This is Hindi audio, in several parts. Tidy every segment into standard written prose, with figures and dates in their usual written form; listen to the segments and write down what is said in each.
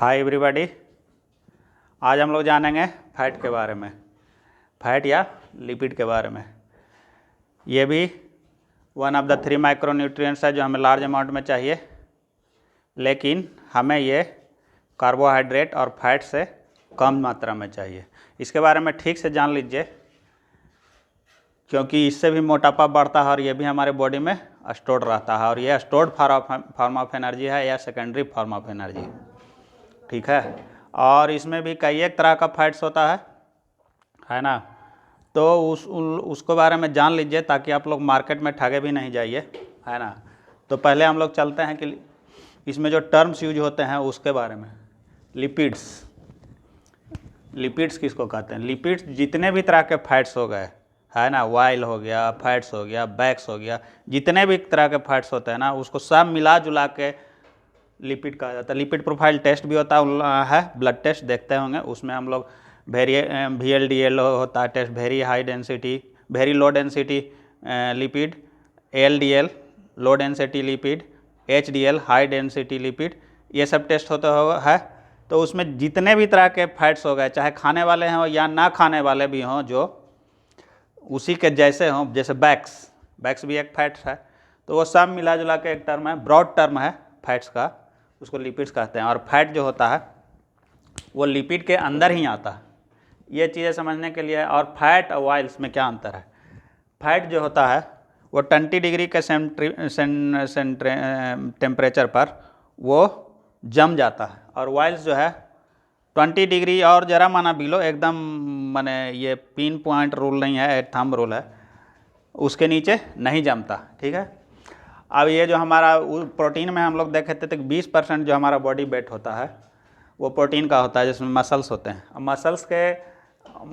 Hi everybody. आज हम लोग जानेंगे फैट के बारे में, फैट या लिपिड के बारे में। ये भी वन ऑफ द 3 माइक्रोन्यूट्रिएंट्स है जो हमें लार्ज अमाउंट में चाहिए, लेकिन हमें ये कार्बोहाइड्रेट और फैट से कम मात्रा में चाहिए। इसके बारे में ठीक से जान लीजिए, क्योंकि इससे भी मोटापा बढ़ता है और ये भी हमारे बॉडी में स्टोर्ड रहता है, और ये स्टोर्ड फॉर्म ऑफ एनर्जी है या सेकेंडरी फॉर्म ऑफ एनर्जी, ठीक है। और इसमें भी कई एक तरह का फैट्स होता है ना। तो उसके बारे में जान लीजिए ताकि आप लोग मार्केट में ठगे भी नहीं जाइए, है ना। तो पहले हम लोग चलते हैं कि इसमें जो टर्म्स यूज होते हैं उसके बारे में। लिपिड्स, लिपिड्स किसको कहते हैं? लिपिड्स जितने भी तरह के फैट्स हो गए, है ना, ऑयल हो गया, फैट्स हो गया, बैक्स हो गया, जितने भी तरह के फैट्स होते हैं ना, उसको सब मिला जुला के लिपिड कहा जाता है। लिपिड प्रोफाइल टेस्ट भी होता है, ब्लड टेस्ट देखते होंगे, उसमें हम लोग VLDL होता है test, very high density, very low density lipid, LDL low density lipid, HDL high density lipid, ये सब टेस्ट होता है। तो उसमें जितने भी तरह के फैट्स हो गए, चाहे खाने वाले हों या ना खाने वाले भी हों, जो उसी के जैसे हों, जैसे बैक्स भी एक फैट है, तो वो सब मिला जुला के एक टर्म है, ब्रॉड टर्म है फैट्स का, उसको लिपिड्स कहते हैं। और फैट जो होता है वो लिपिड के अंदर ही आता है, ये चीज़ें समझने के लिए। और फैट और ऑयल्स में क्या अंतर है? फैट जो होता है वो 20 डिग्री के टेम्परेचर पर वो जम जाता है, और ऑयल्स जो है 20 डिग्री और ज़रा माना बिलो, एकदम माने ये पिन पॉइंट रूल नहीं है, थंब रूल है, उसके नीचे नहीं जमता, ठीक है। अब ये जो हमारा प्रोटीन में हम लोग देखे थे तो 20% जो हमारा बॉडी वेट होता है वो प्रोटीन का होता है, जिसमें मसल्स होते हैं। अब मसल्स के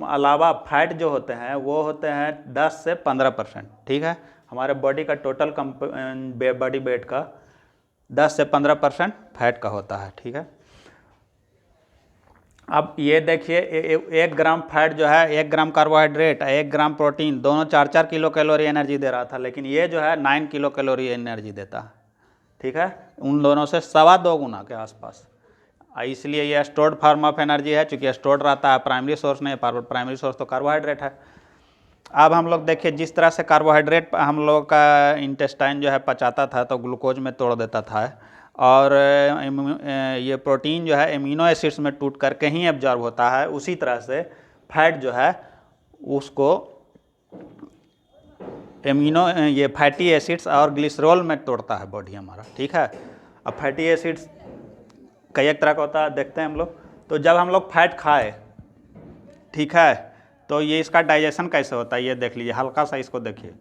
अलावा फैट जो होते हैं वो होते हैं 10 से 15%, ठीक है। हमारे बॉडी का टोटल बॉडी वेट का 10 से 15% फैट का होता है, ठीक है। अब ये देखिए, 1 ग्राम फैट जो है, 1 ग्राम कार्बोहाइड्रेट, 1 ग्राम प्रोटीन, दोनों 4-4 किलो कैलोरी एनर्जी दे रहा था, लेकिन ये जो है 9 किलो कैलोरी एनर्जी देता है, ठीक है। उन दोनों से 2.25 गुना के आसपास। इसलिए ये स्टोर्ड फॉर्म ऑफ एनर्जी है, चूँकि स्टोर्ड रहता है, प्राइमरी सोर्स नहीं, प्राइमरी सोर्स तो कार्बोहाइड्रेट है। अब हम लोग देखिए, जिस तरह से कार्बोहाइड्रेट हम लोग का इंटेस्टाइन जो है पचाता था तो ग्लूकोज में तोड़ देता था, और ये प्रोटीन जो है एमिनो एसिड्स में टूट करके ही एब्जॉर्ब होता है, उसी तरह से फैट जो है उसको ये फैटी एसिड्स और ग्लिसरॉल में तोड़ता है बॉडी हमारा, ठीक है। अब फैटी एसिड्स कई एक तरह का होता है, देखते हैं हम लोग। तो जब हम लोग फैट खाए, ठीक है, तो ये इसका डाइजेशन कैसे होता है ये देख लीजिए, हल्का सा इसको देखिए।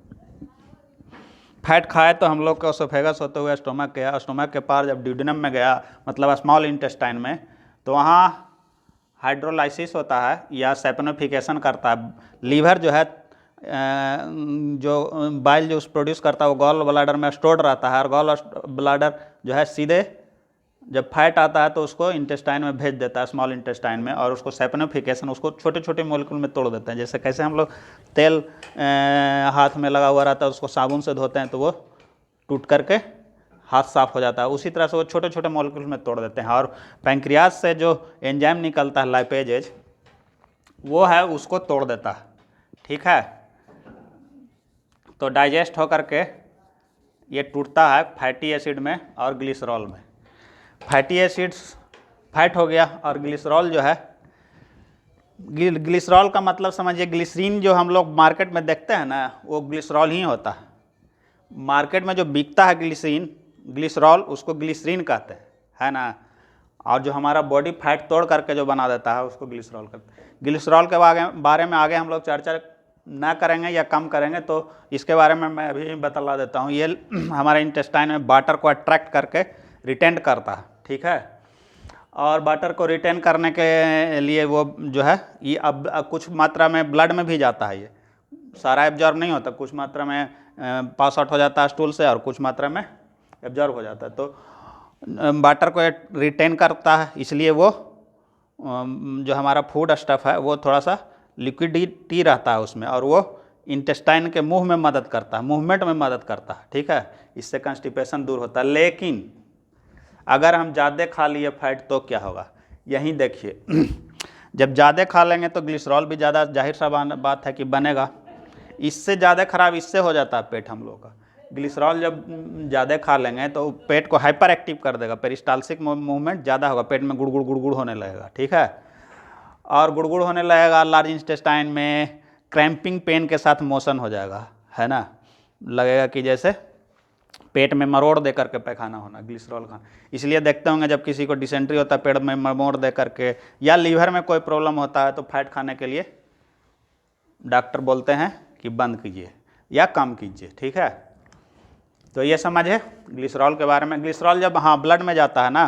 फैट खाए तो हम लोग का ओसोफेगस होते हुए स्टोमक गया, स्टोमक के पार जब ड्यूडेनम में गया, मतलब स्मॉल इंटेस्टाइन में, तो वहाँ हाइड्रोलाइसिस होता है या सैपनिफिकेशन करता है। लीवर जो है जो बाइल जो प्रोड्यूस करता है वो गॉल ब्लाडर में स्टोर्ड रहता है, और गॉल ब्लाडर जो है सीधे जब फैट आता है तो उसको इंटेस्टाइन में भेज देता है, स्मॉल इंटेस्टाइन में, और उसको सैपनिफिकेशन, उसको छोटे छोटे मॉलिक्यूल में तोड़ देते हैं। जैसे कैसे हम लोग तेल हाथ में लगा हुआ रहता है, उसको साबुन से धोते हैं तो वो टूट करके हाथ साफ हो जाता है, उसी तरह से वो छोटे छोटे मॉलिक्यूल में तोड़ देते हैं। और पैंक्रियाज से जो एंजाइम निकलता है लाइपेजेज, वो है उसको तोड़ देता है, ठीक है। तो डाइजेस्ट होकर के ये टूटता है फैटी एसिड में और ग्लिसरॉल में। फैटी एसिड्स फैट हो गया, और ग्लिसरॉल जो है, ग्लिसरॉल का मतलब समझिए, ग्लिसरीन जो हम लोग मार्केट में देखते हैं ना, वो ग्लिसरॉल ही होता है। मार्केट में जो बिकता है ग्लिसरॉल, उसको ग्लिसरीन कहते हैं, है ना। और जो हमारा बॉडी फैट तोड़ करके जो बना देता है उसको ग्लिसरॉल कहते हैं। ग्लिसरॉल के बारे में आगे हम लोग चर्चा ना करेंगे या कम करेंगे, तो इसके बारे में मैं अभी बतला देता हूँ। ये हमारे इंटेस्टाइन में वाटर को अट्रैक्ट करके रिटेन करता है, ठीक है। और वाटर को रिटेन करने के लिए वो जो है ये अब कुछ मात्रा में ब्लड में भी जाता है, ये सारा एब्जॉर्ब नहीं होता, कुछ मात्रा में पास आउट हो जाता है स्टूल से, और कुछ मात्रा में एब्जॉर्ब हो जाता है। तो वाटर को रिटेन करता है, इसलिए वो जो हमारा फूड स्टफ है वो थोड़ा सा लिक्विडिटी रहता है उसमें, और वो इंटेस्टाइन के मुंह में मदद करता है, मूवमेंट में मदद करता है, ठीक है। इससे कंस्टिपेशन दूर होता है। लेकिन अगर हम ज़्यादा खा लिए फैट तो क्या होगा? यहीं देखिए जब ज़्यादा खा लेंगे तो ग्लिसरॉल भी ज़्यादा, जाहिर सा बात है कि बनेगा। इससे ज़्यादा खराब इससे हो जाता है पेट हम लोग का। ग्लिसरॉल जब ज़्यादा खा लेंगे तो पेट को हाइपर एक्टिव कर देगा, पेरिस्टाल्सिक मूवमेंट ज़्यादा होगा, पेट में गुड़गुड़ गुड़गुड़ होने लगेगा, ठीक है। और गुड़गुड़ होने लगेगा, लार्ज इंटेस्टाइन में क्रैम्पिंग पेन के साथ मोशन हो जाएगा, है ना, लगेगा कि जैसे पेट में मरोड़ दे करके पैखाना होना ग्लिसरॉल खाना। इसलिए देखते होंगे जब किसी को डिसेंट्री होता है पेट में मरोड़ दे करके, या लीवर में कोई प्रॉब्लम होता है तो फैट खाने के लिए डॉक्टर बोलते हैं कि बंद कीजिए या कम कीजिए, ठीक है। तो ये समझे ग्लिसरॉल के बारे में। ग्लिसरॉल जब ब्लड में जाता है ना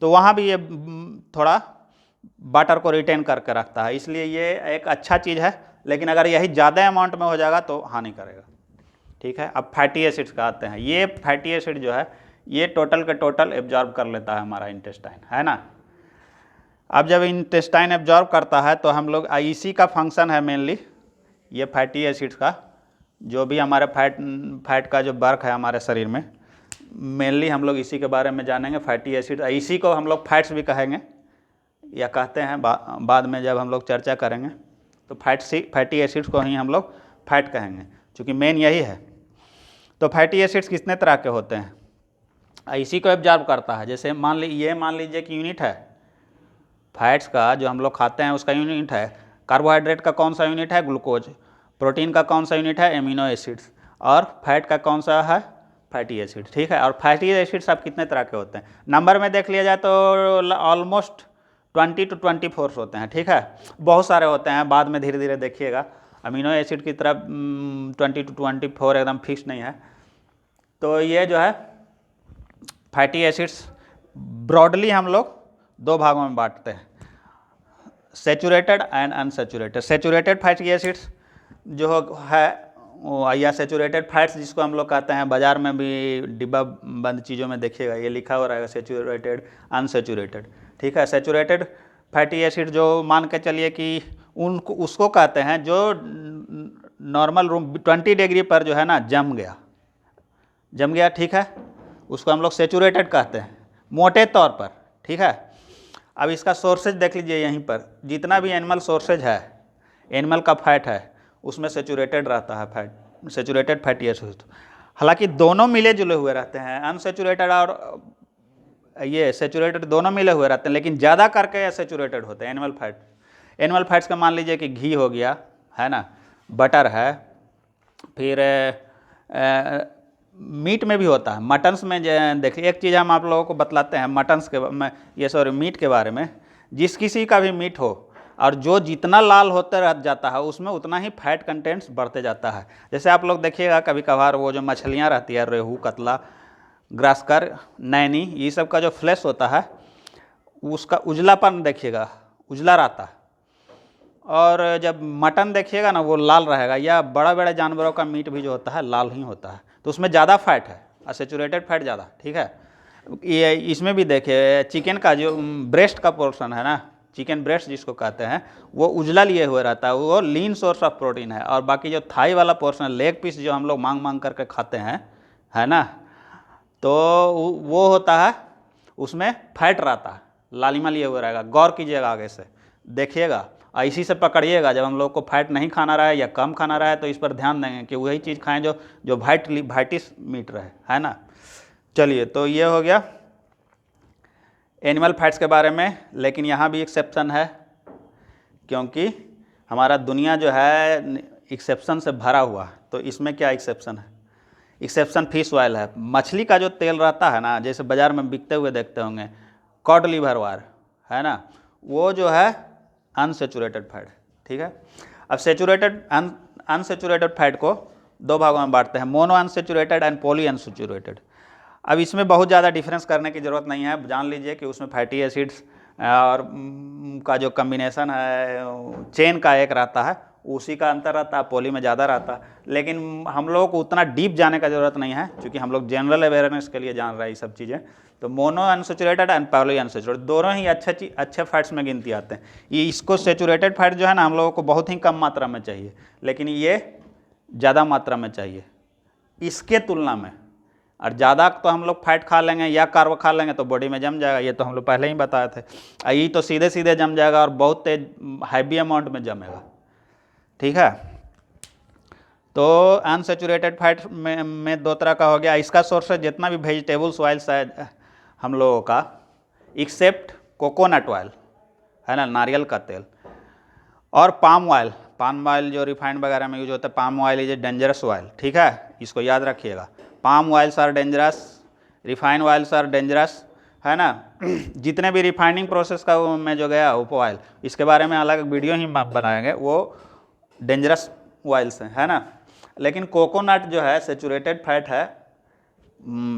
तो वहाँ भी ये थोड़ा वाटर को रिटेन करके रखता है, इसलिए ये एक अच्छा चीज़ है। लेकिन अगर यही ज़्यादा अमाउंट में हो जाएगा तो हानि करेगा, ठीक है। अब फैटी एसिड्स का आते हैं। ये फैटी एसिड जो है ये टोटल के टोटल एब्जॉर्ब कर लेता है हमारा इंटेस्टाइन, है ना। अब जब इंटेस्टाइन एब्जॉर्ब करता है तो हम लोग इसी का फंक्शन है मेनली, ये फैटी एसिड्स का जो भी हमारे फैट का जो वर्क है हमारे शरीर में, मेनली हम लोग इसी के बारे में जानेंगे, फैटी एसिड। इसी को हम लोग फैट्स भी कहेंगे या कहते हैं, बाद में जब हम लोग चर्चा करेंगे तो फैटी एसिड्स को ही हम लोग फैट कहेंगे, क्योंकि मेन यही है। तो फैटी एसिड्स कितने तरह के होते हैं, इसी को एब्जॉर्ब करता है। जैसे मान लीजिए कि यूनिट है फैट्स का, जो हम लोग खाते हैं उसका यूनिट है। कार्बोहाइड्रेट का कौन सा यूनिट है, ग्लूकोज। प्रोटीन का कौन सा यूनिट है, एमिनो एसिड्स। और फैट का कौन सा है, फैटी एसिड, ठीक है। और फैटी एसिड्स अब कितने तरह के होते हैं, नंबर में देख लिया जाए तो ऑलमोस्ट 20 to 24 होते हैं, ठीक है। बहुत सारे होते हैं, बाद में धीरे धीरे देखिएगा। अमीनो एसिड की तरफ 20 to 24 एकदम फिक्स नहीं है। तो ये जो है फैटी एसिड्स ब्रॉडली हम लोग दो भागों में बांटते हैं, saturated and unsaturated. Saturated fatty acids जो है या सेचुरेटेड फैट्स जिसको हम लोग कहते हैं, बाज़ार में भी डिब्बा बंद चीज़ों में देखिएगा ये लिखा हो रहेगा सेचुरेटेड अनसेचुरेटेड, ठीक है। सेचुरेटेड फैटी एसिड जो मान के चलिए कि उसको कहते हैं जो नॉर्मल रूम 20 डिग्री पर जो है ना जम गया, ठीक है, उसको हम लोग सेचुरेटेड कहते हैं मोटे तौर पर, ठीक है। अब इसका सोर्सेज देख लीजिए, यहीं पर जितना भी एनिमल सोर्सेज है, एनिमल का फैट है उसमें सेचुरेटेड रहता है फैट, सेचुरेटेड फैटी एसिड। हालांकि दोनों मिले जुले हुए रहते हैं, अनसेचुरेटेड और ये सेचुरेटेड दोनों मिले हुए रहते हैं, लेकिन ज़्यादा करके सेचुरेटेड होते हैं एनिमल फैट। एनिमल फैट्स का मान लीजिए कि घी हो गया, है ना, बटर है, फिर मीट में भी होता है। मटन्स में देखिए, एक चीज़ हम आप लोगों को बतलाते हैं मटन्स के मीट के बारे में। जिस किसी का भी मीट हो और जो जितना लाल होते रह जाता है उसमें उतना ही फैट कंटेंट्स बढ़ते जाता है। जैसे आप लोग देखिएगा कभी कभार वो जो मछलियाँ रहती है, रेहू, कतला, ग्रासकर, नैनी, ये सब का जो फ्लैश होता है उसका उजलापन देखिएगा, उजला रहता है। और जब मटन देखिएगा ना वो लाल रहेगा, या बड़ा बड़ा जानवरों का मीट भी जो होता है लाल ही होता है, तो उसमें ज़्यादा फैट है, असेचुरेटेड फैट ज़्यादा, ठीक है। ये इसमें भी देखिए चिकन का जो ब्रेस्ट का पोर्शन है ना, चिकन ब्रेस्ट जिसको कहते हैं, वो उजला लिए हुए रहता है, वो लीन सोर्स ऑफ प्रोटीन है। और बाकी जो थाई वाला पोर्शन, लेग पीस जो हम लोग मांग करके खाते हैं, है ना, तो वो होता है उसमें फैट रहता है, लालिमा लिए हुए रहेगा। गौर कीजिएगा, आगे से देखिएगा, इसी से पकड़िएगा। जब हम लोग को फैट नहीं खाना रहा है या कम खाना रहा है तो इस पर ध्यान देंगे कि वही चीज़ खाएं जो वाइटिस मीट रहे, है ना। चलिए, तो ये हो गया एनिमल फैट्स के बारे में। लेकिन यहाँ भी एक्सेप्शन है, क्योंकि हमारा दुनिया जो है एक्सेप्शन से भरा हुआ है। तो इसमें क्या एक्सेप्शन है, एक्सेप्शन फिश ऑयल है। मछली का जो तेल रहता है ना, जैसे बाज़ार में बिकते हुए देखते होंगे, कॉड लिवर ऑयल, है ना, वो जो है अनसेचुरेटेड फैट, ठीक है। अब सेचुरेटेड अनसेचुरेटेड फैट को दो भागों में बांटते हैं, mono unsaturated and poly unsaturated. अब इसमें बहुत ज़्यादा डिफरेंस करने की ज़रूरत नहीं है, जान लीजिए कि उसमें फैटी एसिड्स और का जो कम्बिनेशन है, चेन का एक रहता है, उसी का अंतर रहता है, पॉली में ज़्यादा रहता है। लेकिन हम लोगों को उतना डीप जाने का ज़रूरत नहीं है, क्योंकि हम लोग जनरल अवेयरनेस के लिए जान रहे हैं ये सब चीज़ें। तो mono unsaturated and poly unsaturated दोनों ही अच्छे फैट्स में गिनती आते हैं। ये इसको सेचुरेटेड फैट जो है ना हम लोगों को बहुत ही कम मात्रा में चाहिए, लेकिन ये ज़्यादा मात्रा में चाहिए इसके तुलना में। और ज़्यादा तो हम लोग फैट खा लेंगे या कार्ब खा लेंगे तो बॉडी में जम जाएगा, ये तो हम लोग पहले ही बताए थे। ये तो सीधे सीधे जम जाएगा और बहुत तेज हैवी अमाउंट में जमेगा, ठीक है। तो अनसेचुरेटेड फैट में दो तरह का हो गया। इसका सोर्स है जितना भी वेजिटेबल्स ऑयल्स है हम लोगों का, एक्सेप्ट कोकोनट ऑयल, है ना, नारियल का तेल, और पाम ऑयल। पाम ऑयल जो रिफाइंड वगैरह में यूज होता है, palm oil is a dangerous oil, ठीक है, इसको याद रखिएगा। Palm oils are dangerous, refined oils are dangerous, है ना। जितने भी रिफाइनिंग प्रोसेस का में जो गया उप ऑयल, इसके बारे में अलग वीडियो ही बनाएंगे, वो डेंजरस ऑयल्स हैं, है ना। लेकिन कोकोनट जो है सेचुरेटेड फैट है,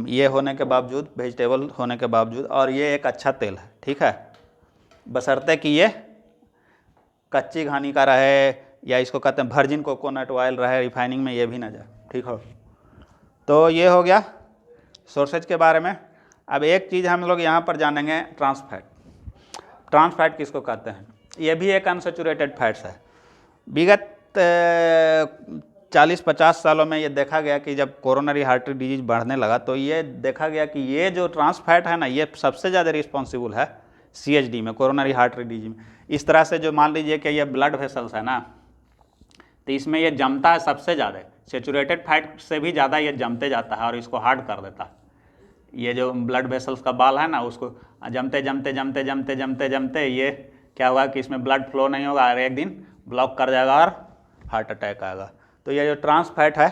ये होने के बावजूद, वेजिटेबल होने के बावजूद, और ये एक अच्छा तेल है, ठीक है, बशर्ते कि ये कच्ची घानी का रहे, या इसको कहते हैं वर्जिन कोकोनट ऑयल रहे, रिफाइनिंग में ये भी ना जाए, ठीक हो। तो ये हो गया सोर्सेज के बारे में। अब एक चीज़ हम लोग यहाँ पर जानेंगे, ट्रांस फैट। ट्रांस फैट किसको कहते हैं? ये भी एक अनसेचुरेटेड फैट्स है। विगत 40-50 सालों में ये देखा गया कि जब कोरोनरी हार्ट डिजीज बढ़ने लगा तो ये देखा गया कि ये जो ट्रांस फैट है ना, ये सबसे ज़्यादा रिस्पॉन्सिबल है CHD में, कोरोनरी हार्ट डिजीज में। इस तरह से जो मान लीजिए कि ये ब्लड वेसल्स है ना, तो इसमें ये जमता है सबसे ज़्यादा, सेचुरेटेड फैट से भी ज़्यादा ये जमते जाता है और इसको हार्ड कर देता है। ये जो ब्लड वेसल्स का बाल है ना, उसको जमते जमते जमते जमते जमते जमते ये क्या होगा कि इसमें ब्लड फ्लो नहीं होगा और एक दिन ब्लॉक कर जाएगा और हार्ट अटैक आएगा। तो ये जो ट्रांस फैट है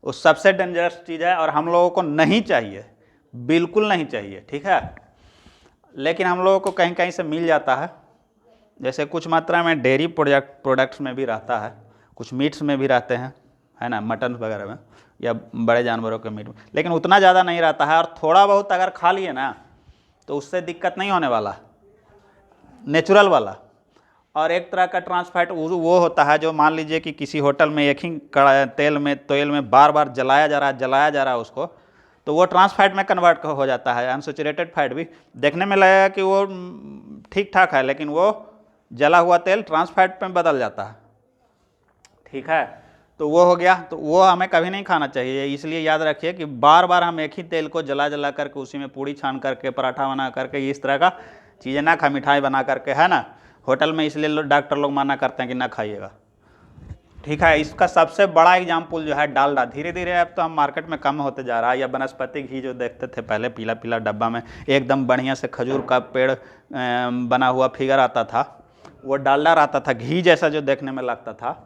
वो सबसे डेंजरस चीज़ है और हम लोगों को नहीं चाहिए, बिल्कुल नहीं चाहिए, ठीक है। लेकिन हम लोगों को कहीं कहीं से मिल जाता है, जैसे कुछ मात्रा में डेयरी प्रोडक्ट्स में भी रहता है, कुछ मीट्स में भी रहते हैं, है ना, मटन वगैरह में या बड़े जानवरों के मीट में, लेकिन उतना ज़्यादा नहीं रहता है। और थोड़ा बहुत अगर खा लिए ना तो उससे दिक्कत नहीं होने वाला, नेचुरल वाला। और एक तरह का ट्रांस फैट वो होता है जो मान लीजिए कि किसी होटल में एक ही तेल में बार बार जलाया जा रहा है उसको, तो वो ट्रांस फैट में कन्वर्ट हो जाता है। अनसेचुरेटेड फैट भी देखने में लगेगा कि वो ठीक ठाक है, लेकिन वो जला हुआ तेल ट्रांस फैट में बदल जाता है, ठीक है। तो वो हो गया, तो वो हमें कभी नहीं खाना चाहिए। इसलिए याद रखिए कि बार बार हम एक ही तेल को जला करके उसी में पूड़ी छान करके, पराठा बना करके, इस तरह का चीज़ें ना खा, मिठाई बना करके, है ना, होटल में। इसलिए डॉक्टर लोग मना करते हैं कि ना खाइएगा, ठीक है। इसका सबसे बड़ा एग्जाम्पल जो है डालडा। धीरे धीरे अब तो हम मार्केट में कम होते जा रहा है। या वनस्पति घी जो देखते थे पहले, पीला पीला डब्बा में एकदम बढ़िया से खजूर का पेड़ बना हुआ फिगर आता था, वो डालडा रहता था, घी जैसा जो देखने में लगता था,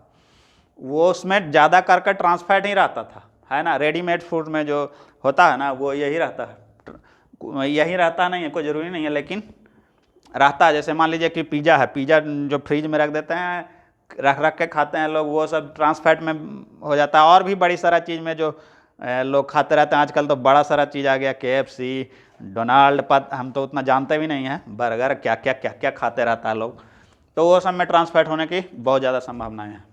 वो उसमें ज़्यादा करके ट्रांस फैट ही रहता था, है ना। रेडीमेड फूड में जो होता है ना, वो यही रहता है, यही रहता नहीं है, कोई ज़रूरी नहीं है, लेकिन रहता है। जैसे मान लीजिए कि पिज़्ज़ा है, पिज़्ज़ा जो फ्रिज में रख देते हैं, रख के खाते हैं लोग, वो सब ट्रांस फैट में हो जाता है। और भी बड़ी सारा चीज़ में जो लोग खाते रहते हैं, आजकल तो बड़ा सारा चीज़ आ गया, KFC, डोनाल्ड, हम तो उतना जानते भी नहीं हैं, बर्गर, क्या क्या क्या क्या खाते रहता है लोग। तो वो सब में ट्रांस फैट होने की बहुत ज़्यादा संभावनाएँ हैं।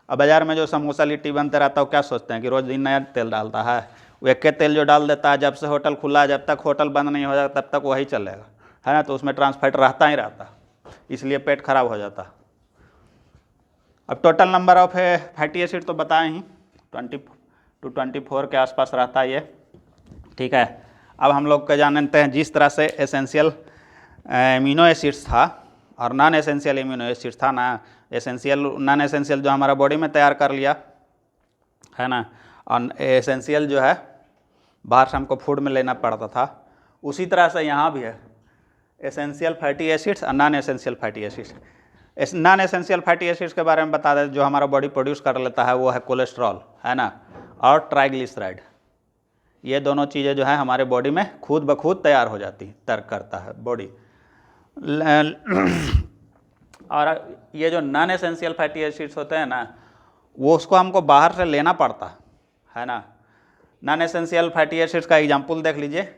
अब बाज़ार में जो समोसा लिट्टी बनते रहता है, वो क्या सोचते हैं कि रोज़ दिन नया तेल डालता है। वो एक के तेल जो डाल देता है, जब से होटल खुला है, जब तक होटल बंद नहीं हो जाता तब तक वही चलेगा, है ना। तो उसमें ट्रांस फैट रहता ही रहता, इसलिए पेट खराब हो जाता। अब total number of fatty acid तो बताएं ही, 20 to 24 के आसपास रहता है ये, ठीक है। अब हम लोग का जानते हैं जिस तरह से एसेंशियल एमिनो एसिड्स था और नॉन एसेंशियल एमिनो एसिड्स था ना, नॉन एसेंशियल जो हमारा बॉडी में तैयार कर लिया, है ना, और एसेंशियल जो है बाहर से हमको फूड में लेना पड़ता था, उसी तरह से यहाँ भी है एसेंशियल फैटी एसिड्स और non essential fatty acids. Non essential fatty acids के बारे में बता दें, जो हमारा बॉडी प्रोड्यूस कर लेता है वो है कोलेस्ट्रॉल, है ना, और ट्राइग्लिसराइड। ये दोनों चीज़ें जो है हमारे बॉडी में खुद ब खुद तैयार हो जाती है, तैयार करता है बॉडी। और ये जो नॉन एसेंशियल फैटी एसिड्स होते हैं ना, वो उसको हमको बाहर से लेना पड़ता है ना। नॉन एसेंशियल फैटी एसिड्स का एग्जांपल देख लीजिए।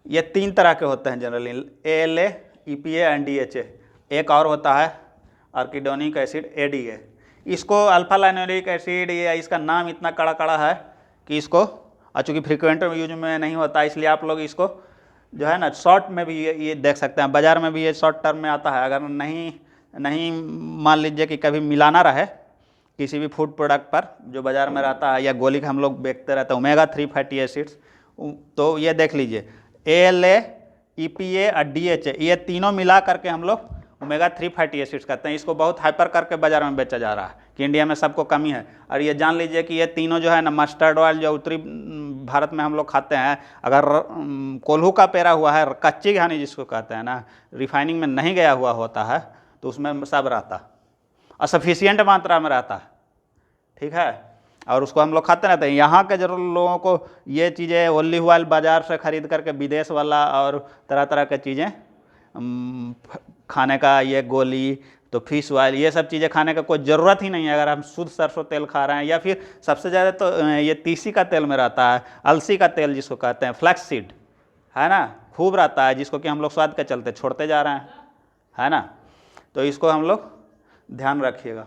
ये 3 तरह के होते हैं generally, ALA, EPA and DHA। एक और होता है आर्किडोनिक एसिड, ADA। इसको अल्फा लाइनोलिक एसिड, ये इसका नाम इतना कड़ा कड़ा है कि इसको, चूँकि फ्रिक्वेंट यूज में नहीं होता, इसलिए आप लोग इसको जो है ना शॉर्ट में भी ये देख सकते हैं। बाज़ार में भी ये शॉर्ट टर्म में आता है। अगर नहीं मान लीजिए कि कभी मिलाना रहे किसी भी फूड प्रोडक्ट पर जो बाज़ार में रहता है या गोली का हम लोग बेचते रहते हैं ओमेगा 3 फैटी एसिड्स, तो ये देख लीजिए ALA, EPA और DHA, ये तीनों मिला करके हम लोग ओमेगा 3 फैटी एसिड्स कहते हैं। इसको बहुत हाइपर करके बाज़ार में बेचा जा रहा है कि इंडिया में सबको कमी है। और ये जान लीजिए कि ये तीनों जो है ना, मस्टर्ड ऑयल जो उत्तरी भारत में हम लोग खाते हैं, अगर कोल्हू का पेरा हुआ है, कच्ची घानी जिसको कहते हैं ना, रिफाइनिंग में नहीं गया हुआ होता है, तो उसमें सब रहता और सफिशियंट मात्रा में रहता है, ठीक है। और उसको हम लोग खाते रहते हैं। यहाँ के जरूर लोगों को ये चीज़ें ओलिव ऑयल बाज़ार से ख़रीद करके विदेश वाला और तरह तरह के चीज़ें खाने का, ये गोली तो फिश ऑयल, ये सब चीज़ें खाने का कोई ज़रूरत ही नहीं है अगर हम शुद्ध सरसों तेल खा रहे हैं। या फिर सबसे ज़्यादा तो ये तीसी का तेल में रहता है, अलसी का तेल जिसको कहते हैं, फ्लैक्स सीड, है ना, खूब रहता है, जिसको कि हम लोग स्वाद के चलते छोड़ते जा रहे हैं, है ना। तो इसको हम लोग ध्यान रखिएगा।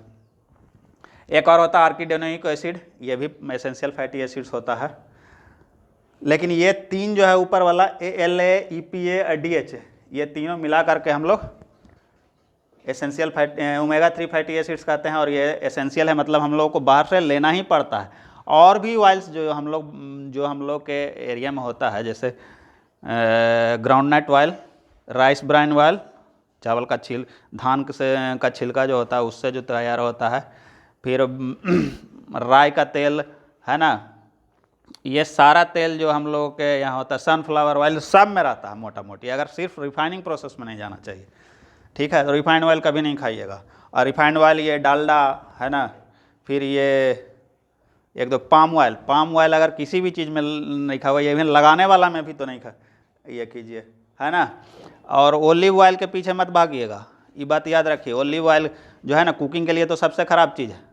एक और होता है आर्किडोनिक एसिड, ये भी एसेंशियल फैटी एसिड्स होता है। लेकिन ये तीन जो है ऊपर वाला ALA, EPA और DHA, ये तीनों मिला करके हम लोग एसेंशियल ओमेगा 3 फैटी एसिड्स कहते हैं। और ये एसेंशियल है, मतलब हम लोगों को बाहर से लेना ही पड़ता है। और भी ऑयल्स जो हम लोग के एरिया में होता है, जैसे groundnut oil, rice bran oil, चावल का धान का छिलका जो होता है उससे जो तैयार होता है, फिर राई का तेल, है ना, ये सारा तेल जो हम लोगों के यहाँ होता है, सनफ्लावर ऑयल, सब में रहता है मोटा मोटी। अगर सिर्फ रिफाइनिंग प्रोसेस में नहीं जाना चाहिए, ठीक है। तो रिफाइंड ऑयल कभी नहीं खाइएगा। और रिफाइंड ऑयल ये डालडा, है ना, फिर ये एक दो पाम ऑयल अगर किसी भी चीज़ में नहीं खाओगे, ये भी लगाने वाला में भी तो नहीं खा, ये कीजिए, है ना। और ओलिव ऑयल के पीछे मत भागिएगा, ये बात याद रखिए। ओलिव ऑयल जो है ना, कुकिंग के लिए तो सबसे ख़राब चीज़ है।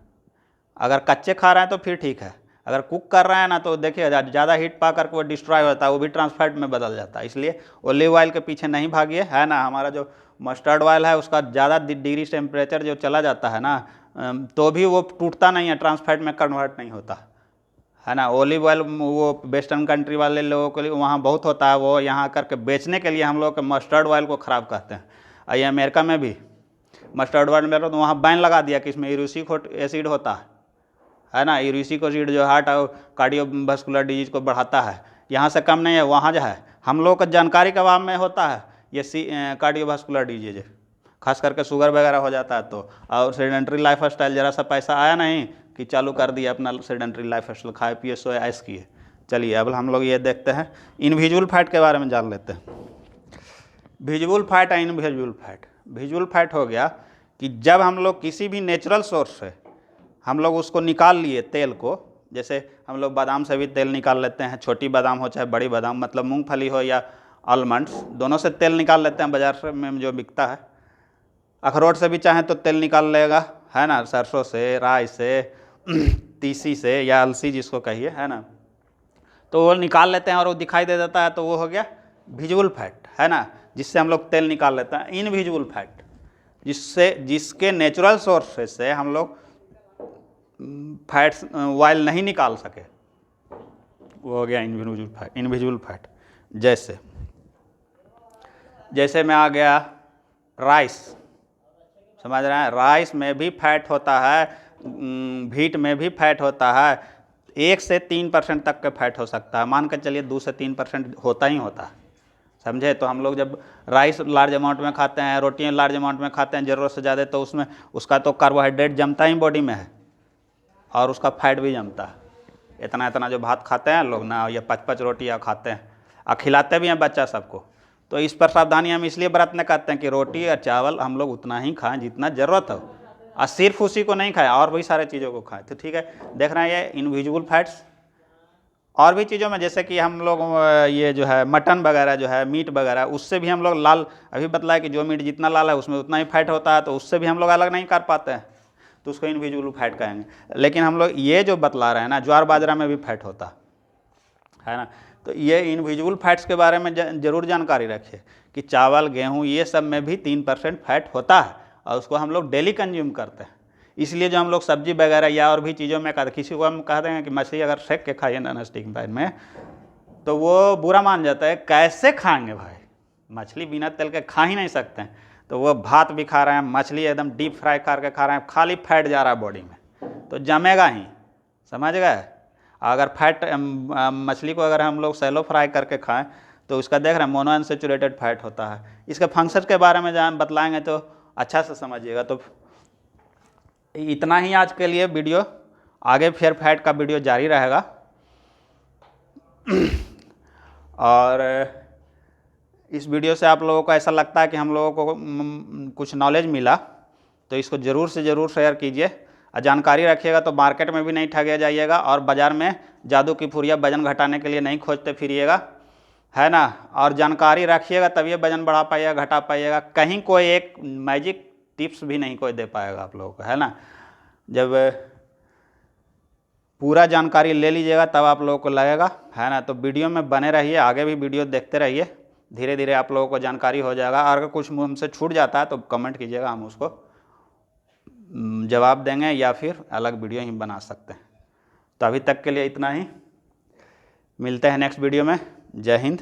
अगर कच्चे खा रहे हैं तो फिर ठीक है, अगर कुक कर रहे हैं ना, तो देखिए ज़्यादा हीट पा करके वो डिस्ट्रॉय होता है, वो भी ट्रांसफैट में बदल जाता है। इसलिए ओलिव ऑयल के पीछे नहीं भागिए, है ना। हमारा जो मस्टर्ड ऑयल है उसका ज़्यादा डिग्री टेम्परेचर जो चला जाता है ना, तो भी वो टूटता नहीं है, ट्रांसफैट में कन्वर्ट नहीं होता, है ना। ओलिव ऑयल वो वेस्टर्न कंट्री वाले लोगों के लिए वहाँ बहुत होता है, वो यहाँ करके बेचने के लिए हम लोग के मस्टर्ड ऑयल को ख़राब कहते हैं। और ये अमेरिका में भी मस्टर्ड ऑयल में तो वहाँ बैन लगा दिया कि इसमें यूरिक एसिड होता है ना। यूरिक एसिड जो हार्ट और कार्डियोवास्कुलर डिजीज को बढ़ाता है। यहाँ से कम नहीं है, वहाँ जो है हम लोग का जानकारी के अभाव में होता है ये कार्डियोवास्कुलर डिजीज, खास करके शुगर वगैरह हो जाता है तो। और सेडेंट्री लाइफ स्टाइल, जरा सा पैसा आया नहीं कि चालू कर दिया अपना सेडेंट्री लाइफ स्टाइल, खाए पिए सोए ऐश किए। चलिए अब हम लोग ये देखते हैं, इनविजुअल फैट के बारे में जान लेते हैं। विजुअल फैट और इनविजुअल फैट। विजुअल फैट हो गया कि जब हम लोग किसी भी नेचुरल सोर्स से हम लोग उसको निकाल लिए तेल को, जैसे हम लोग बादाम से भी तेल निकाल लेते हैं, छोटी बादाम हो चाहे बड़ी बादाम, मतलब मूंगफली हो या आलमंड्स, दोनों से तेल निकाल लेते हैं बाज़ार से में जो बिकता है। अखरोट से भी चाहें तो तेल निकाल लेगा, है ना, सरसों से, राई से, तीसी से या अलसी जिसको कहिए, है ना। तो वो निकाल लेते हैं और वो दिखाई दे देता है, तो वो हो गया विजुअल फैट, है ना, जिससे हम लोग तेल निकाल लेते हैं। इनविजुअल फैट जिसके नेचुरल सोर्सेस से हम लोग फैट्स ऑयल नहीं निकाल सके, वो हो गया इनविजुअल फैट। जैसे में आ गया राइस, समझ रहे हैं, राइस में भी फैट होता है, व्हीट में भी फैट होता है, 1 से 3% तक का फैट हो सकता है, मान कर चलिए 2 से 3% होता ही होता है, समझे। तो हम लोग जब राइस लार्ज अमाउंट में खाते हैं, रोटियां लार्ज अमाउंट में खाते हैं ज़रूरत से ज़्यादा, तो उसमें उसका तो कार्बोहाइड्रेट जमता ही बॉडी में है और उसका फैट भी जमता है। इतना इतना जो भात खाते हैं लोग ना, या 5-5 रोटियाँ खाते हैं और खिलाते भी हैं बच्चा सबको। तो इस पर सावधानी हम इसलिए बरतने कहते हैं कि रोटी और चावल हम लोग उतना ही खाएं जितना ज़रूरत हो, और सिर्फ उसी को नहीं खाएं, और भी सारे चीज़ों को खाएं। तो ठीक है, देख रहे हैं ये इनविजुअल फैट्स। और भी चीज़ों में जैसे कि हम लोग ये जो है मटन वगैरह जो है, मीट वगैरह, उससे भी हम लोग लाल, अभी बतलाया कि जो मीट जितना लाल है उसमें उतना ही फैट होता है, तो उससे भी हम लोग अलग नहीं कर पाते हैं, तो उसको इनविजुअल फैट कहेंगे। लेकिन हम लोग ये जो बतला रहे हैं ना, ज्वार बाजरा में भी फैट होता है ना। तो ये इनविजुअल फैट्स के बारे में ज़रूर जानकारी रखिए कि चावल, गेहूँ, ये सब में भी 3% फैट होता है, और उसको हम लोग डेली कंज्यूम करते हैं। इसलिए जो हम लोग सब्जी वगैरह या और भी चीज़ों में कहते, किसी को हम कहते हैं कि मछली अगर सेक के खाइए नॉन स्टिक पैन में, तो वो बुरा मान जाता है, कैसे खाएंगे भाई, मछली बिना तेल के खा ही नहीं सकते हैं। तो वो भात भी खा रहे हैं, मछली एकदम डीप फ्राई करके खा रहे हैं, खाली फैट जा रहा है बॉडी में, तो जमेगा ही, समझ गए। अगर फैट मछली को अगर हम लोग सैलो फ्राई करके खाएं तो उसका देख रहे हैं मोनोअनसेचुरेटेड फैट होता है। इसके फंक्शन के बारे में जान बतलाएंगे तो अच्छा से समझिएगा। तो इतना ही आज के लिए वीडियो, आगे फिर फैट का वीडियो जारी रहेगा। और इस वीडियो से आप लोगों को ऐसा लगता है कि हम लोगों को कुछ नॉलेज मिला तो इसको ज़रूर से ज़रूर शेयर कीजिए और जानकारी रखिएगा। तो मार्केट में भी नहीं ठगे जाइएगा और बाज़ार में जादू की फुरिया वजन घटाने के लिए नहीं खोजते फिरिएगा, है ना। और जानकारी रखिएगा तभी वजन बढ़ा पाइएगा, घटा पाइएगा। कहीं कोई एक मैजिक टिप्स भी नहीं कोई दे पाएगा आप लोगों को, है ना। जब पूरा जानकारी ले लीजिएगा तब आप लोगों को लगेगा, है ना। तो वीडियो में बने रहिए, आगे भी वीडियो देखते रहिए, धीरे धीरे आप लोगों को जानकारी हो जाएगा। और अगर कुछ हमसे छूट जाता है तो कमेंट कीजिएगा, हम उसको जवाब देंगे या फिर अलग वीडियो ही बना सकते हैं। तो अभी तक के लिए इतना ही, मिलते हैं नेक्स्ट वीडियो में। जय हिंद।